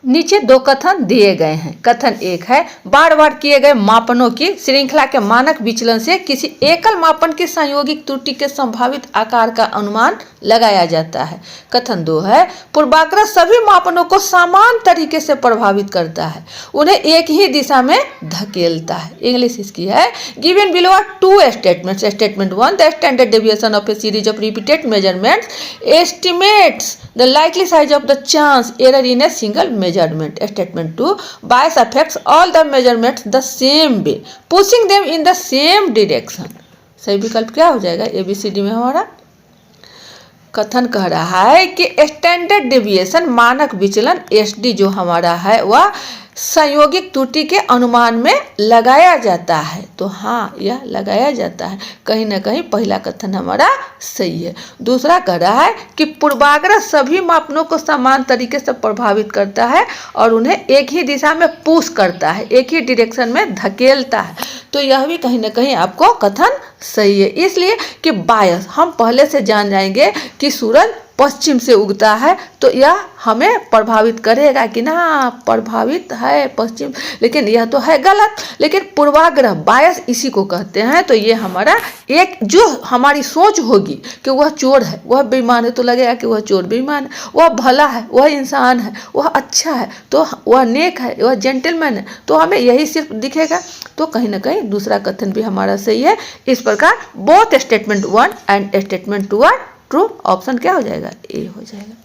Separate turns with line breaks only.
नीचे दो कथन दिए गए हैं। कथन एक है, बार बार किए गए मापनों की श्रृंखला के मानक विचलन से किसी एकल मापन की संयोगिक त्रुटि के संभावित आकार का अनुमान लगाया जाता है। कथन दो है, पूर्वाग्रह सभी मापनों को समान तरीके से प्रभावित करता है, उन्हें एक ही दिशा में धकेलता है। इंग्लिश इसकी है, given below are two statements. Statement one, the standard deviation of a series of repeated measurements estimates the likely size of the chance error in a single measurement. Statement 2, bias affects all the measurements the same way, pushing them in the same direction. सही विकल्प क्या हो जाएगा ABCD में हमारा? कथन कह रहा है कि स्टैंडर्ड डेविएशन मानक विचलन SD जो हमारा है वह संयोगिक त्रुटि के अनुमान में लगाया जाता है। तो हाँ, यह लगाया जाता है। कहीं ना कहीं पहला कथन हमारा सही है। दूसरा कह रहा है कि पूर्वाग्रह सभी मापनों को समान तरीके से प्रभावित करता है और उन्हें एक ही दिशा में पुश करता है, एक ही डायरेक्शन में धकेलता है। तो यह भी कहीं ना कहीं आपको कथन सही है, इसलिए कि बायस हम पहले से जान जाएंगे कि सूरज पश्चिम से उगता है तो यह हमें प्रभावित करेगा कि ना, प्रभावित है पश्चिम, लेकिन यह तो है गलत। लेकिन पूर्वाग्रह बायस इसी को कहते हैं। तो ये हमारा एक जो हमारी सोच होगी कि वह चोर है, वह बेईमान है, तो लगेगा कि वह चोर बेईमान है, वह भला है, वह इंसान है, वह अच्छा है, तो वह नेक है, वह जेंटलमैन है, तो हमें यही सिर्फ दिखेगा। तो कहीं ना कहीं दूसरा कथन भी हमारा सही है। इस प्रकार both statement 1 and statement 2 are true. Option क्या हो जाएगा? ए हो जाएगा।